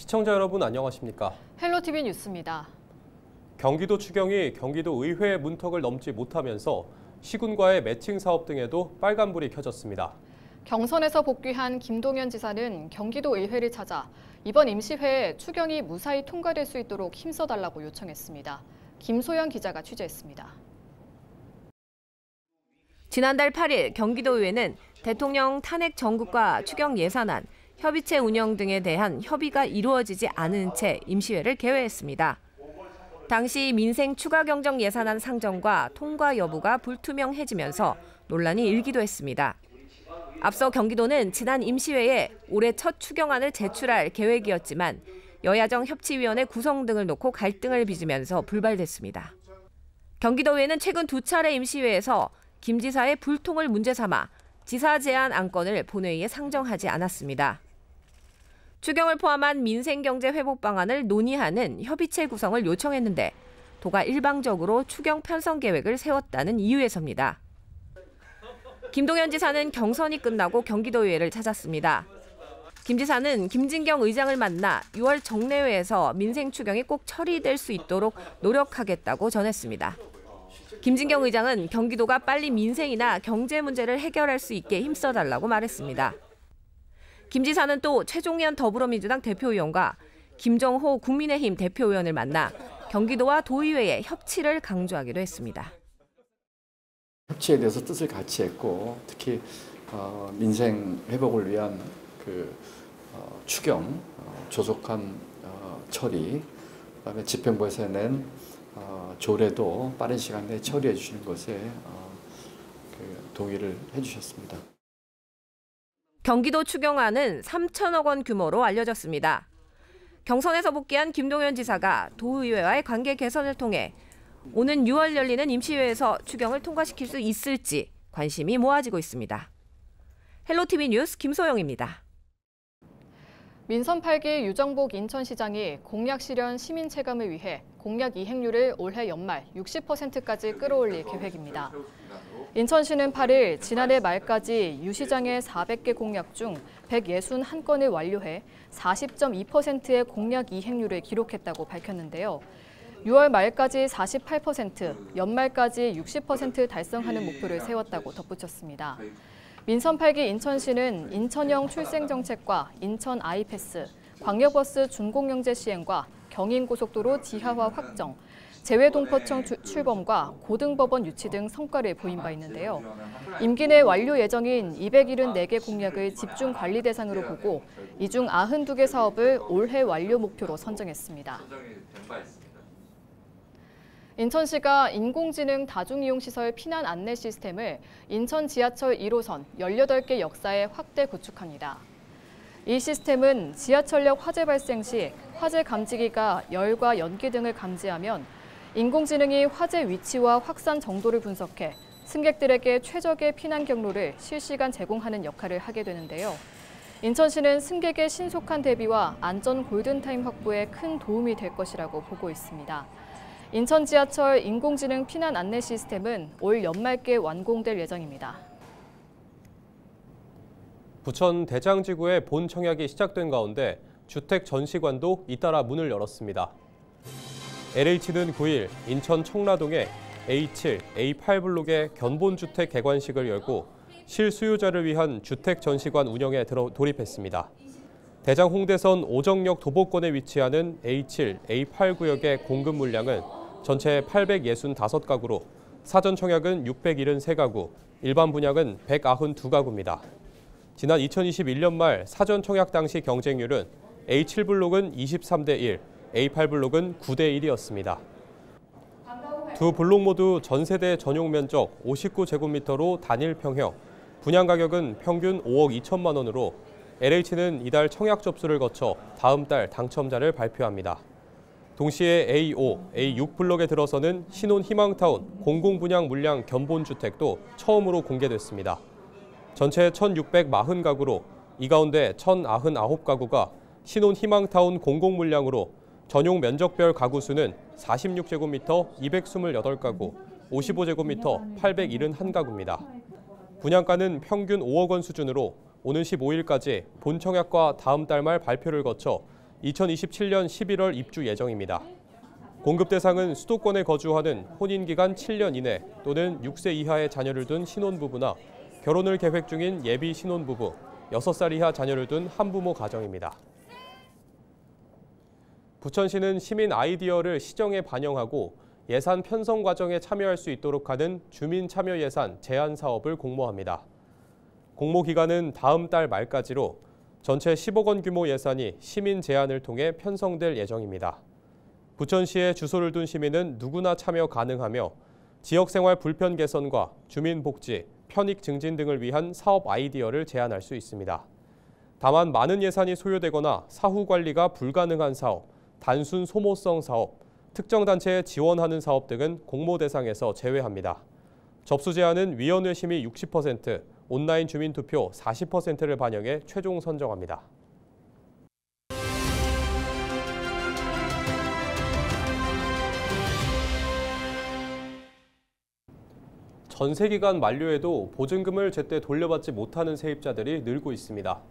시청자 여러분 안녕하십니까? 헬로티비 뉴스입니다. 경기도 추경이 경기도 의회 문턱을 넘지 못하면서 시군과의 매칭 사업 등에도 빨간불이 켜졌습니다. 경선에서 복귀한 김동연 지사는 경기도 의회를 찾아 이번 임시회에 추경이 무사히 통과될 수 있도록 힘써달라고 요청했습니다. 김소연 기자가 취재했습니다. 지난달 8일 경기도의회는 대통령 탄핵 정국과 추경 예산안, 협의체 운영 등에 대한 협의가 이루어지지 않은 채 임시회를 개회했습니다. 당시 민생 추가 경정 예산안 상정과 통과 여부가 불투명해지면서 논란이 일기도 했습니다. 앞서 경기도는 지난 임시회에 올해 첫 추경안을 제출할 계획이었지만 여야정 협치위원회 구성 등을 놓고 갈등을 빚으면서 불발됐습니다. 경기도의회는 최근 두 차례 임시회에서 김 지사의 불통을 문제 삼아 지사 제안 안건을 본회의에 상정하지 않았습니다. 추경을 포함한 민생경제 회복 방안을 논의하는 협의체 구성을 요청했는데 도가 일방적으로 추경 편성 계획을 세웠다는 이유에서입니다. 김동연 지사는 경선이 끝나고 경기도의회를 찾았습니다. 김 지사는 김진경 의장을 만나 6월 정례회에서 민생 추경이 꼭 처리될 수 있도록 노력하겠다고 전했습니다. 김진경 의장은 경기도가 빨리 민생이나 경제 문제를 해결할 수 있게 힘써달라고 말했습니다. 김 지사는 또 최종현 더불어민주당 대표위원과 김정호 국민의힘 대표의원을 만나 경기도와 도의회의 협치를 강조하기도 했습니다. 협치에 대해서 뜻을 같이 했고 특히 민생 회복을 위한 추경 조속한 처리, 그다음에 집행부에서 낸 조례도 빠른 시간 내에 처리해 주시는 것에 동의를 해주셨습니다. 경기도 추경안은 3천억 원 규모로 알려졌습니다. 경선에서 복귀한 김동연 지사가 도의회와의 관계 개선을 통해 오는 6월 열리는 임시회에서 추경을 통과시킬 수 있을지 관심이 모아지고 있습니다. 헬로티비 뉴스 김소영입니다. 민선 8기 유정복 인천시장이 공약 실현 시민 체감을 위해 공약 이행률을 올해 연말 60%까지 끌어올릴 계획입니다. 인천시는 8일 지난해 말까지 유 시장의 400개 공약 중 161건을 완료해 40.2%의 공약 이행률을 기록했다고 밝혔는데요. 6월 말까지 48%, 연말까지 60% 달성하는 목표를 세웠다고 덧붙였습니다. 민선 8기 인천시는 인천형 출생정책과 인천 아이패스, 광역버스 준공영제 시행과 경인고속도로 지하화 확정, 재외동포청 출범과 고등법원 유치 등 성과를 보인 바 있는데요. 임기 내 완료 예정인 274개 공약을 집중 관리 대상으로 보고 이 중 92개 사업을 올해 완료 목표로 선정했습니다. 인천시가 인공지능 다중이용시설 피난 안내 시스템을 인천 지하철 1호선 18개 역사에 확대 구축합니다. 이 시스템은 지하철역 화재 발생 시 화재 감지기가 열과 연기 등을 감지하면 인공지능이 화재 위치와 확산 정도를 분석해 승객들에게 최적의 피난 경로를 실시간 제공하는 역할을 하게 되는데요. 인천시는 승객의 신속한 대비와 안전 골든타임 확보에 큰 도움이 될 것이라고 보고 있습니다. 인천 지하철 인공지능 피난 안내 시스템은 올 연말께 완공될 예정입니다. 부천 대장지구의 본 청약이 시작된 가운데 주택 전시관도 잇따라 문을 열었습니다. LH는 9일 인천 청라동에 A7, A8 블록의 견본주택 개관식을 열고 실수요자를 위한 주택 전시관 운영에 돌입했습니다. 대장 홍대선 오정역 도보권에 위치하는 A7, A8 구역의 공급 물량은 전체 865가구로 사전 청약은 673가구, 일반 분양은 192가구입니다. 지난 2021년 말 사전 청약 당시 경쟁률은 A7 블록은 23대 1, A8 블록은 9대 1이었습니다. 두 블록 모두 전세대 전용 면적 59제곱미터로 단일 평형, 분양 가격은 평균 5억 2천만 원으로 LH는 이달 청약 접수를 거쳐 다음 달 당첨자를 발표합니다. 동시에 A5, A6 블록에 들어서는 신혼 희망타운 공공분양 물량 견본주택도 처음으로 공개됐습니다. 전체 1,640가구로 이 가운데 1,099가구가 신혼 희망타운 공공물량으로 전용 면적별 가구 수는 46제곱미터 228가구, 55제곱미터 871가구입니다. 분양가는 평균 5억 원 수준으로 오는 15일까지 본청약과 다음 달 말 발표를 거쳐 2027년 11월 입주 예정입니다. 공급 대상은 수도권에 거주하는 혼인기간 7년 이내 또는 6세 이하의 자녀를 둔 신혼부부나 결혼을 계획 중인 예비 신혼부부, 6살 이하 자녀를 둔 한부모 가정입니다. 부천시는 시민 아이디어를 시정에 반영하고 예산 편성 과정에 참여할 수 있도록 하는 주민참여예산 제안 사업을 공모합니다. 공모 기간은 다음 달 말까지로 전체 10억 원 규모 예산이 시민 제안을 통해 편성될 예정입니다. 부천시에 주소를 둔 시민은 누구나 참여 가능하며 지역생활 불편 개선과 주민복지, 편익 증진 등을 위한 사업 아이디어를 제안할 수 있습니다. 다만 많은 예산이 소요되거나 사후 관리가 불가능한 사업, 단순 소모성 사업, 특정 단체에 지원하는 사업 등은 공모 대상에서 제외합니다. 접수 제한은 위원회 심의 60%, 온라인 주민투표 40%를 반영해 최종 선정합니다. 전세 기간 만료에도 보증금을 제때 돌려받지 못하는 세입자들이 늘고 있습니다.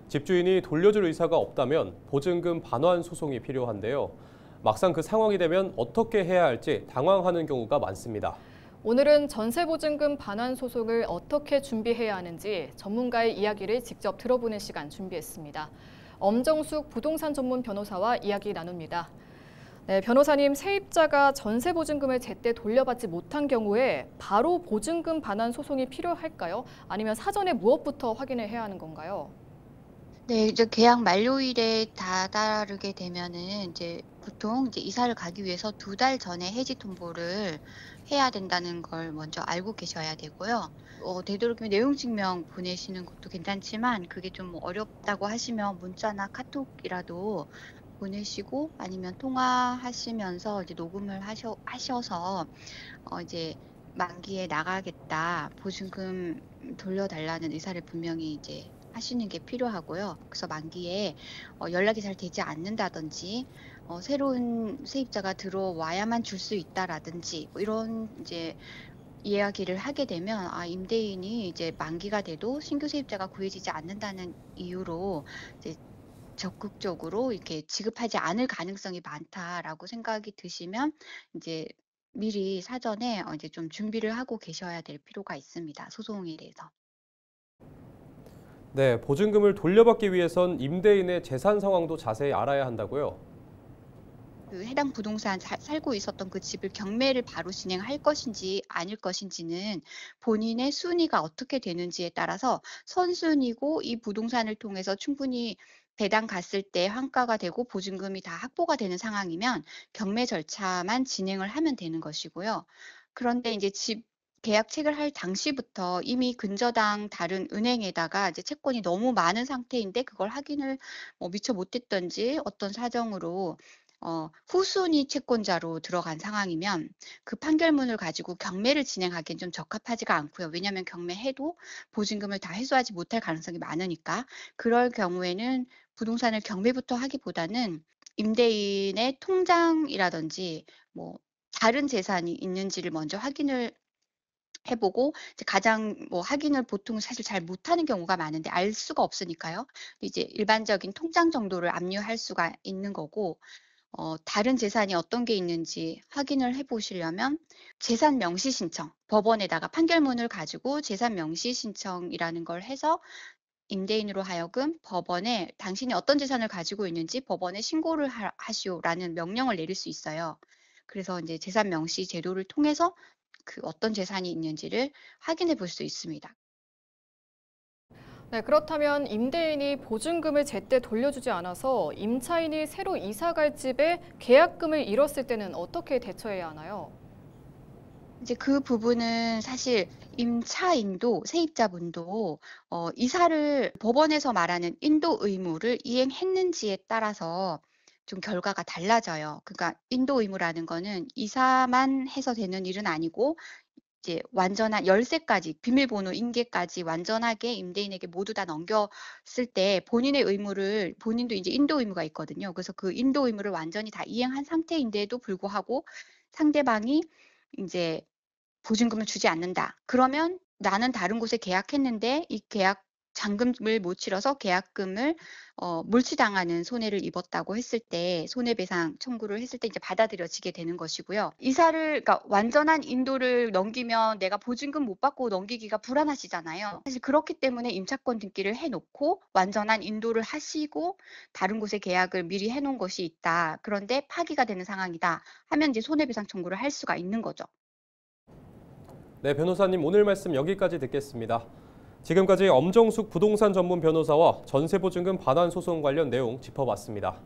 집주인이 돌려줄 의사가 없다면 보증금 반환 소송이 필요한데요. 막상 그 상황이 되면 어떻게 해야 할지 당황하는 경우가 많습니다. 오늘은 전세보증금 반환 소송을 어떻게 준비해야 하는지 전문가의 이야기를 직접 들어보는 시간 준비했습니다. 엄정숙 부동산 전문 변호사와 이야기 나눕니다. 네, 변호사님, 세입자가 전세보증금을 제때 돌려받지 못한 경우에 바로 보증금 반환 소송이 필요할까요? 아니면 사전에 무엇부터 확인을 해야 하는 건가요? 네, 이제 계약 만료일에 다다르게 되면은 이제 보통 이제 이사를 가기 위해서 2달 전에 해지 통보를 해야 된다는 걸 먼저 알고 계셔야 되고요. 되도록이면 내용 증명 보내시는 것도 괜찮지만 그게 좀 어렵다고 하시면 문자나 카톡이라도 보내시고 아니면 통화하시면서 이제 녹음을 하셔서 이제 만기에 나가겠다, 보증금 돌려달라는 의사를 분명히 이제 하시는 게 필요하고요. 그래서 만기에 연락이 잘 되지 않는다든지 새로운 세입자가 들어와야만 줄 수 있다라든지 뭐 이런 이제 이야기를 하게 되면 임대인이 이제 만기가 돼도 신규 세입자가 구해지지 않는다는 이유로 이제 적극적으로 이렇게 지급하지 않을 가능성이 많다라고 생각이 드시면 이제 미리 사전에 이제 좀 준비를 하고 계셔야 될 필요가 있습니다. 소송에 대해서. 네, 보증금을 돌려받기 위해선 임대인의 재산 상황도 자세히 알아야 한다고요? 그 해당 부동산 살고 있었던 그 집을 경매를 바로 진행할 것인지 아닐 것인지는 본인의 순위가 어떻게 되는지에 따라서 선순위고 이 부동산을 통해서 충분히 배당 갔을 때 환가가 되고 보증금이 다 확보가 되는 상황이면 경매 절차만 진행을 하면 되는 것이고요. 그런데 이제 집 계약 체결할 당시부터 이미 근저당 다른 은행에다가 이제 채권이 너무 많은 상태인데 그걸 확인을 미처 못했던지 어떤 사정으로 후순위 채권자로 들어간 상황이면 그 판결문을 가지고 경매를 진행하기엔 좀 적합하지가 않고요. 왜냐하면 경매해도 보증금을 다 회수하지 못할 가능성이 많으니까. 그럴 경우에는 부동산을 경매부터 하기보다는 임대인의 통장이라든지 뭐 다른 재산이 있는지를 먼저 확인을 해보고 이제 가장 확인을 보통 사실 잘 못하는 경우가 많은데 알 수가 없으니까요. 이제 일반적인 통장 정도를 압류할 수가 있는 거고 다른 재산이 어떤 게 있는지 확인을 해보시려면 재산 명시 신청, 법원에다가 판결문을 가지고 재산 명시 신청이라는 걸 해서 임대인으로 하여금 법원에 당신이 어떤 재산을 가지고 있는지 법원에 신고를 하시오라는 명령을 내릴 수 있어요. 그래서 이제 재산 명시 제도를 통해서 그 어떤 재산이 있는지를 확인해 볼 수 있습니다. 네, 그렇다면 임대인이 보증금을 제때 돌려주지 않아서 임차인이 새로 이사갈 집에 계약금을 잃었을 때는 어떻게 대처해야 하나요? 이제 그 부분은 사실 임차인도 세입자분도 이사를 법원에서 말하는 인도 의무를 이행했는지에 따라서 좀 결과가 달라져요. 그러니까 인도 의무라는 거는 이사만 해서 되는 일은 아니고 이제 완전한 열쇠까지 비밀번호 인계까지 완전하게 임대인에게 모두 다 넘겼을 때 본인의 의무를 본인도 이제 인도 의무가 있거든요. 그래서 그 인도 의무를 완전히 다 이행한 상태인데도 불구하고 상대방이 이제 보증금을 주지 않는다. 그러면 나는 다른 곳에 계약했는데 이 계약 잔금을 못 치러서 계약금을 몰수당하는 손해를 입었다고 했을 때 손해배상 청구를 했을 때 이제 받아들여지게 되는 것이고요. 이사를 그러니까 완전한 인도를 넘기면 내가 보증금 못 받고 넘기기가 불안하시잖아요. 사실 그렇기 때문에 임차권 등기를 해놓고 완전한 인도를 하시고 다른 곳에 계약을 미리 해놓은 것이 있다. 그런데 파기가 되는 상황이다 하면 이제 손해배상 청구를 할 수가 있는 거죠. 네, 변호사님 오늘 말씀 여기까지 듣겠습니다. 지금까지 엄정숙 부동산 전문 변호사와 전세보증금 반환 소송 관련 내용 짚어봤습니다.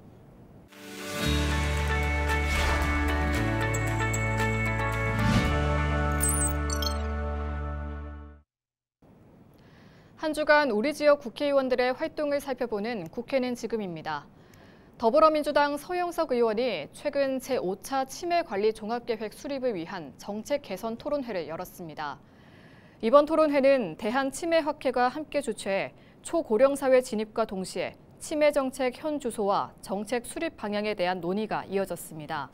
한 주간 우리 지역 국회의원들의 활동을 살펴보는 국회는 지금입니다. 더불어민주당 서영석 의원이 최근 제5차 치매관리 종합계획 수립을 위한 정책 개선 토론회를 열었습니다. 이번 토론회는 대한치매학회가 함께 주최해 초고령사회 진입과 동시에 치매 정책 현 주소와 정책 수립 방향에 대한 논의가 이어졌습니다.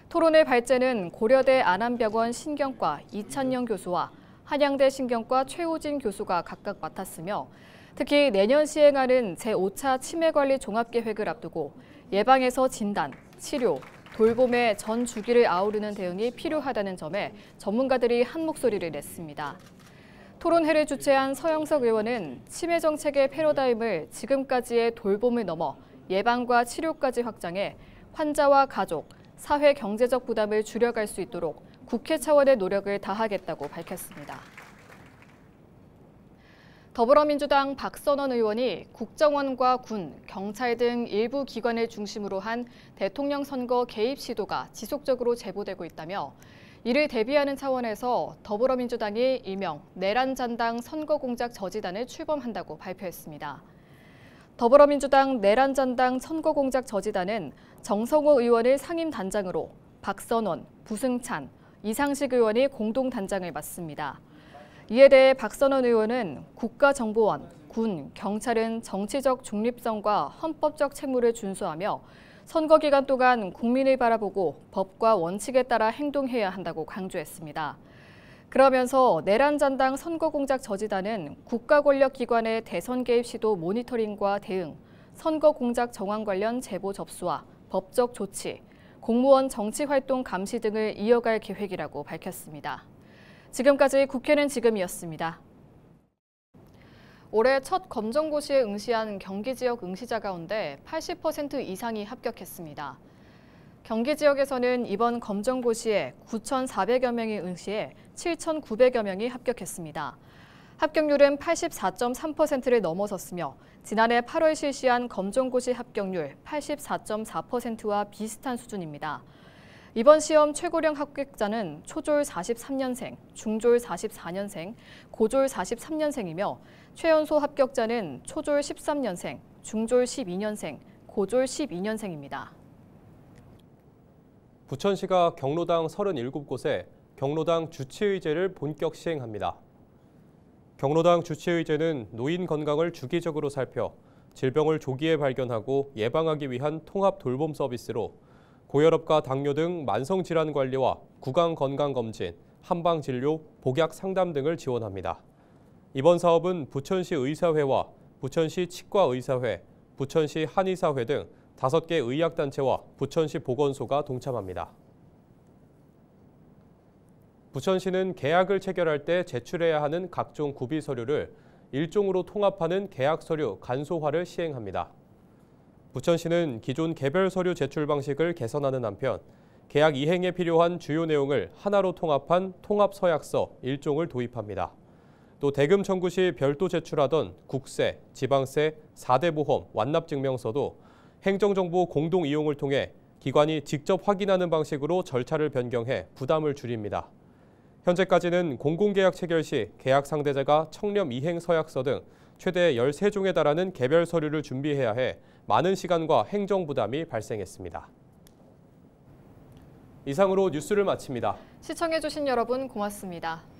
토론회 발제는 고려대 안암병원 신경과 이찬영 교수와 한양대 신경과 최우진 교수가 각각 맡았으며 특히 내년 시행하는 제5차 치매관리 종합계획을 앞두고 예방에서 진단, 치료, 돌봄의 전 주기를 아우르는 대응이 필요하다는 점에 전문가들이 한 목소리를 냈습니다. 토론회를 주최한 서영석 의원은 치매 정책의 패러다임을 지금까지의 돌봄을 넘어 예방과 치료까지 확장해 환자와 가족, 사회 경제적 부담을 줄여갈 수 있도록 국회 차원의 노력을 다하겠다고 밝혔습니다. 더불어민주당 박선원 의원이 국정원과 군, 경찰 등 일부 기관을 중심으로 한 대통령 선거 개입 시도가 지속적으로 제보되고 있다며 이를 대비하는 차원에서 더불어민주당이 일명 내란잔당 선거공작 저지단을 출범한다고 발표했습니다. 더불어민주당 내란잔당 선거공작 저지단은 정성호 의원을 상임단장으로 박선원, 부승찬, 이상식 의원이 공동단장을 맡습니다. 이에 대해 박선원 의원은 국가정보원, 군, 경찰은 정치적 중립성과 헌법적 책무를 준수하며 선거 기간 동안 국민을 바라보고 법과 원칙에 따라 행동해야 한다고 강조했습니다. 그러면서 내란잔당 선거공작 저지단은 국가권력기관의 대선 개입 시도 모니터링과 대응, 선거공작 정황 관련 제보 접수와 법적 조치, 공무원 정치활동 감시 등을 이어갈 계획이라고 밝혔습니다. 지금까지 국회는 지금이었습니다. 올해 첫 검정고시에 응시한 경기 지역 응시자 가운데 80% 이상이 합격했습니다. 경기 지역에서는 이번 검정고시에 9,400여 명이 응시해 7,900여 명이 합격했습니다. 합격률은 84.3%를 넘어섰으며 지난해 8월 실시한 검정고시 합격률 84.4%와 비슷한 수준입니다. 이번 시험 최고령 합격자는 초졸 43년생, 중졸 44년생, 고졸 43년생이며 최연소 합격자는 초졸 13년생, 중졸 12년생, 고졸 12년생입니다. 부천시가 경로당 37곳에 경로당 주치의제를 본격 시행합니다. 경로당 주치의제는 노인 건강을 주기적으로 살펴 질병을 조기에 발견하고 예방하기 위한 통합 돌봄 서비스로 고혈압과 당뇨 등 만성질환 관리와 구강건강검진, 한방진료, 복약 상담 등을 지원합니다. 이번 사업은 부천시 의사회와 부천시 치과의사회, 부천시 한의사회 등 5개 의학단체와 부천시 보건소가 동참합니다. 부천시는 계약을 체결할 때 제출해야 하는 각종 구비 서류를 일종으로 통합하는 계약서류 간소화를 시행합니다. 부천시는 기존 개별 서류 제출 방식을 개선하는 한편 계약 이행에 필요한 주요 내용을 하나로 통합한 통합서약서 1종을 도입합니다. 또 대금 청구 시 별도 제출하던 국세, 지방세, 4대 보험, 완납증명서도 행정정보 공동 이용을 통해 기관이 직접 확인하는 방식으로 절차를 변경해 부담을 줄입니다. 현재까지는 공공계약 체결 시 계약 상대자가 청렴 이행 서약서 등 최대 13종에 달하는 개별 서류를 준비해야 해 많은 시간과 행정 부담이 발생했습니다. 이상으로 뉴스를 마칩니다. 시청해주신 여러분 고맙습니다.